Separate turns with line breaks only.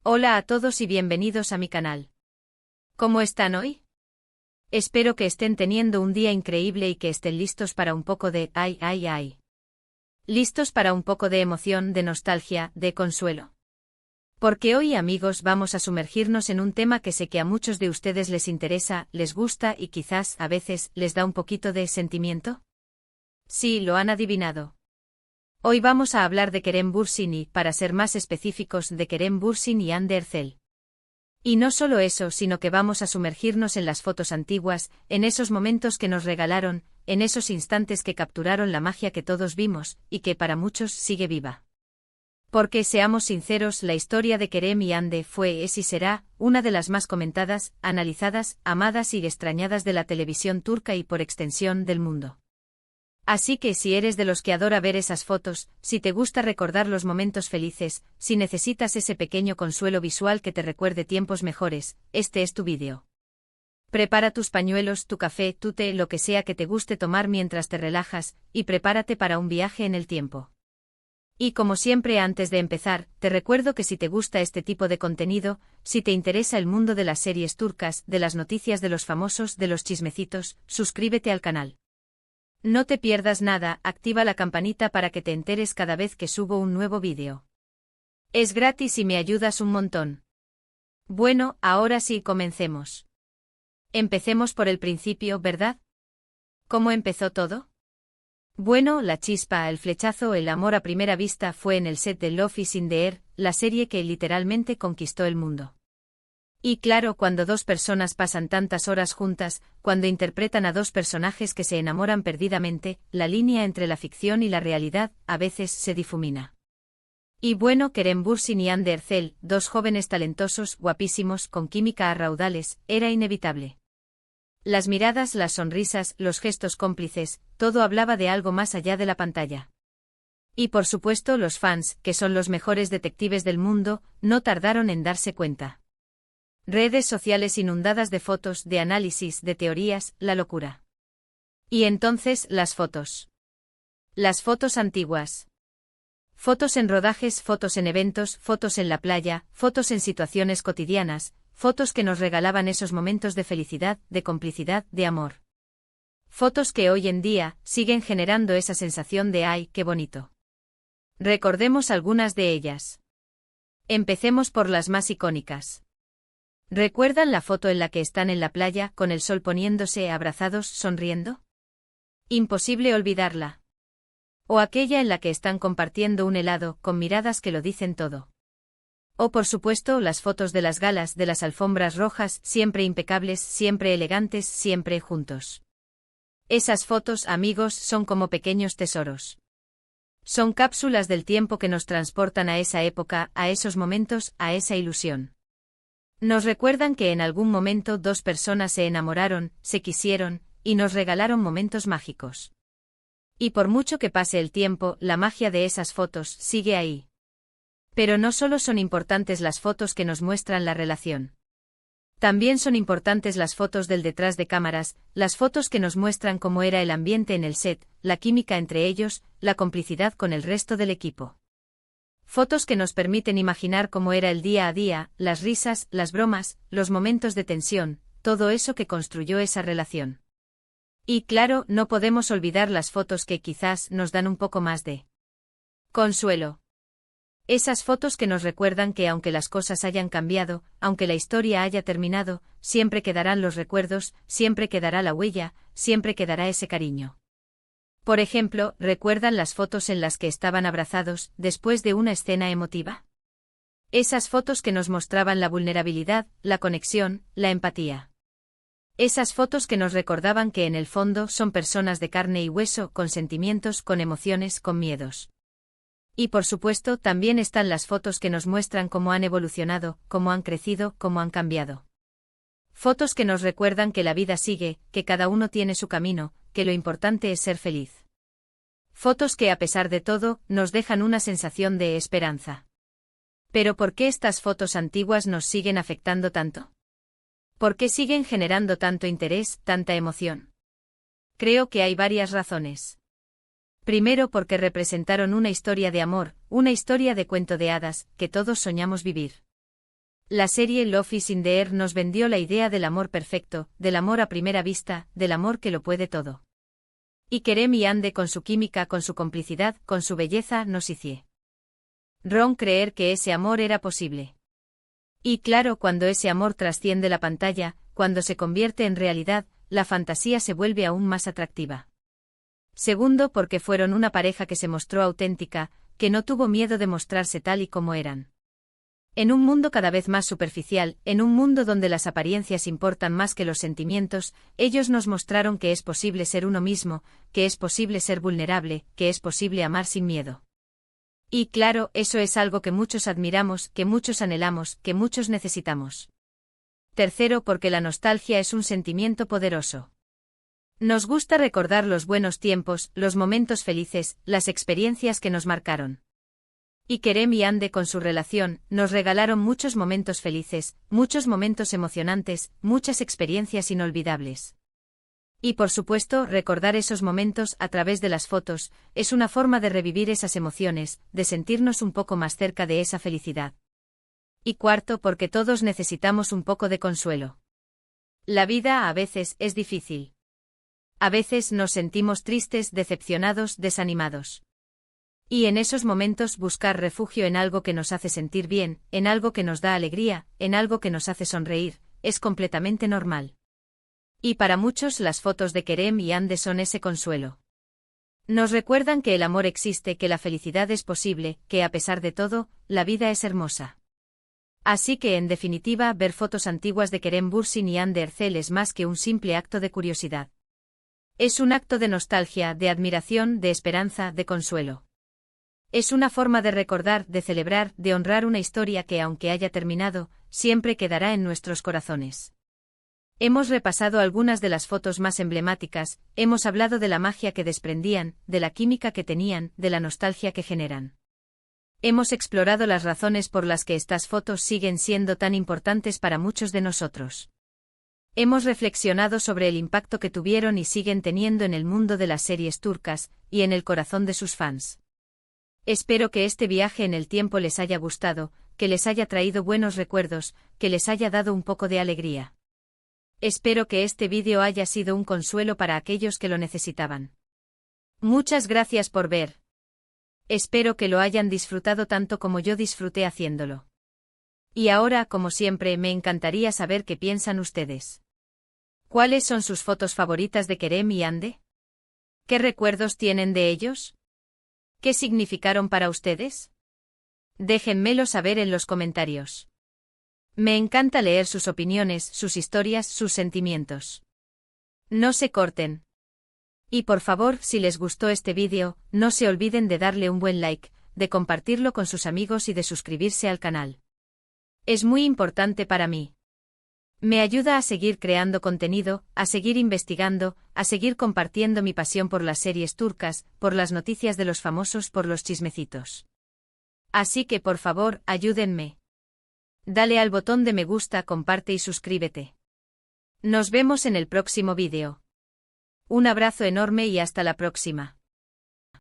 Hola a todos y bienvenidos a mi canal. ¿Cómo están hoy? Espero que estén teniendo un día increíble y que estén listos para un poco de ay, ay, ay. Listos para un poco de emoción, de nostalgia, de consuelo. Porque hoy, amigos, vamos a sumergirnos en un tema que sé que a muchos de ustedes les interesa, les gusta y quizás, a veces, les da un poquito de sentimiento. Sí, lo han adivinado. Hoy vamos a hablar de Kerem Bürsin y, para ser más específicos, de Kerem Bürsin y Hande Erçel. Y no solo eso, sino que vamos a sumergirnos en las fotos antiguas, en esos momentos que nos regalaron, en esos instantes que capturaron la magia que todos vimos, y que para muchos sigue viva. Porque, seamos sinceros, la historia de Kerem y Hande fue, es y será, una de las más comentadas, analizadas, amadas y extrañadas de la televisión turca y por extensión del mundo. Así que si eres de los que adora ver esas fotos, si te gusta recordar los momentos felices, si necesitas ese pequeño consuelo visual que te recuerde tiempos mejores, este es tu vídeo. Prepara tus pañuelos, tu café, tu té, lo que sea que te guste tomar mientras te relajas, y prepárate para un viaje en el tiempo. Y como siempre, antes de empezar, te recuerdo que si te gusta este tipo de contenido, si te interesa el mundo de las series turcas, de las noticias de los famosos, de los chismecitos, suscríbete al canal. No te pierdas nada, activa la campanita para que te enteres cada vez que subo un nuevo vídeo. Es gratis y me ayudas un montón. Bueno, ahora sí, comencemos. Empecemos por el principio, ¿verdad? ¿Cómo empezó todo? Bueno, la chispa, el flechazo, el amor a primera vista fue en el set de Love is in the Air, la serie que literalmente conquistó el mundo. Y claro, cuando dos personas pasan tantas horas juntas, cuando interpretan a dos personajes que se enamoran perdidamente, la línea entre la ficción y la realidad, a veces se difumina. Y bueno, Kerem Bürsin y Hande Erçel, dos jóvenes talentosos, guapísimos, con química a raudales, era inevitable. Las miradas, las sonrisas, los gestos cómplices, todo hablaba de algo más allá de la pantalla. Y por supuesto los fans, que son los mejores detectives del mundo, no tardaron en darse cuenta. Redes sociales inundadas de fotos, de análisis, de teorías, la locura. Y entonces, las fotos. Las fotos antiguas. Fotos en rodajes, fotos en eventos, fotos en la playa, fotos en situaciones cotidianas, fotos que nos regalaban esos momentos de felicidad, de complicidad, de amor. Fotos que hoy en día siguen generando esa sensación de ¡ay, qué bonito! Recordemos algunas de ellas. Empecemos por las más icónicas. ¿Recuerdan la foto en la que están en la playa, con el sol poniéndose, abrazados, sonriendo? Imposible olvidarla. O aquella en la que están compartiendo un helado, con miradas que lo dicen todo. O por supuesto las fotos de las galas, de las alfombras rojas, siempre impecables, siempre elegantes, siempre juntos. Esas fotos, amigos, son como pequeños tesoros. Son cápsulas del tiempo que nos transportan a esa época, a esos momentos, a esa ilusión. Nos recuerdan que en algún momento dos personas se enamoraron, se quisieron, y nos regalaron momentos mágicos. Y por mucho que pase el tiempo, la magia de esas fotos sigue ahí. Pero no solo son importantes las fotos que nos muestran la relación. También son importantes las fotos del detrás de cámaras, las fotos que nos muestran cómo era el ambiente en el set, la química entre ellos, la complicidad con el resto del equipo. Fotos que nos permiten imaginar cómo era el día a día, las risas, las bromas, los momentos de tensión, todo eso que construyó esa relación. Y claro, no podemos olvidar las fotos que quizás nos dan un poco más de consuelo. Esas fotos que nos recuerdan que aunque las cosas hayan cambiado, aunque la historia haya terminado, siempre quedarán los recuerdos, siempre quedará la huella, siempre quedará ese cariño. Por ejemplo, ¿recuerdan las fotos en las que estaban abrazados, después de una escena emotiva? Esas fotos que nos mostraban la vulnerabilidad, la conexión, la empatía. Esas fotos que nos recordaban que en el fondo son personas de carne y hueso, con sentimientos, con emociones, con miedos. Y por supuesto, también están las fotos que nos muestran cómo han evolucionado, cómo han crecido, cómo han cambiado. Fotos que nos recuerdan que la vida sigue, que cada uno tiene su camino, que lo importante es ser feliz. Fotos que a pesar de todo, nos dejan una sensación de esperanza. Pero ¿por qué estas fotos antiguas nos siguen afectando tanto? ¿Por qué siguen generando tanto interés, tanta emoción? Creo que hay varias razones. Primero porque representaron una historia de amor, una historia de cuento de hadas, que todos soñamos vivir. La serie Love is in the Air nos vendió la idea del amor perfecto, del amor a primera vista, del amor que lo puede todo. Y Kerem y Ande con su química, con su complicidad, con su belleza nos hicieron creer que ese amor era posible. Y claro, cuando ese amor trasciende la pantalla, cuando se convierte en realidad, la fantasía se vuelve aún más atractiva. Segundo, porque fueron una pareja que se mostró auténtica, que no tuvo miedo de mostrarse tal y como eran. En un mundo cada vez más superficial, en un mundo donde las apariencias importan más que los sentimientos, ellos nos mostraron que es posible ser uno mismo, que es posible ser vulnerable, que es posible amar sin miedo. Y claro, eso es algo que muchos admiramos, que muchos anhelamos, que muchos necesitamos. Tercero, porque la nostalgia es un sentimiento poderoso. Nos gusta recordar los buenos tiempos, los momentos felices, las experiencias que nos marcaron. Y Kerem y Ande con su relación, nos regalaron muchos momentos felices, muchos momentos emocionantes, muchas experiencias inolvidables. Y por supuesto, recordar esos momentos a través de las fotos, es una forma de revivir esas emociones, de sentirnos un poco más cerca de esa felicidad. Y cuarto, porque todos necesitamos un poco de consuelo. La vida a veces es difícil. A veces nos sentimos tristes, decepcionados, desanimados. Y en esos momentos buscar refugio en algo que nos hace sentir bien, en algo que nos da alegría, en algo que nos hace sonreír, es completamente normal. Y para muchos las fotos de Kerem y Ande son ese consuelo. Nos recuerdan que el amor existe, que la felicidad es posible, que a pesar de todo, la vida es hermosa. Así que en definitiva ver fotos antiguas de Kerem Bürsin y Ande Erçel es más que un simple acto de curiosidad. Es un acto de nostalgia, de admiración, de esperanza, de consuelo. Es una forma de recordar, de celebrar, de honrar una historia que aunque haya terminado, siempre quedará en nuestros corazones. Hemos repasado algunas de las fotos más emblemáticas, hemos hablado de la magia que desprendían, de la química que tenían, de la nostalgia que generan. Hemos explorado las razones por las que estas fotos siguen siendo tan importantes para muchos de nosotros. Hemos reflexionado sobre el impacto que tuvieron y siguen teniendo en el mundo de las series turcas, y en el corazón de sus fans. Espero que este viaje en el tiempo les haya gustado, que les haya traído buenos recuerdos, que les haya dado un poco de alegría. Espero que este vídeo haya sido un consuelo para aquellos que lo necesitaban. Muchas gracias por ver. Espero que lo hayan disfrutado tanto como yo disfruté haciéndolo. Y ahora, como siempre, me encantaría saber qué piensan ustedes. ¿Cuáles son sus fotos favoritas de Kerem y Ande? ¿Qué recuerdos tienen de ellos? ¿Qué significaron para ustedes? Déjenmelo saber en los comentarios. Me encanta leer sus opiniones, sus historias, sus sentimientos. No se corten. Y por favor, si les gustó este vídeo, no se olviden de darle un buen like, de compartirlo con sus amigos y de suscribirse al canal. Es muy importante para mí. Me ayuda a seguir creando contenido, a seguir investigando, a seguir compartiendo mi pasión por las series turcas, por las noticias de los famosos, por los chismecitos. Así que por favor, ayúdenme. Dale al botón de me gusta, comparte y suscríbete. Nos vemos en el próximo vídeo. Un abrazo enorme y hasta la próxima.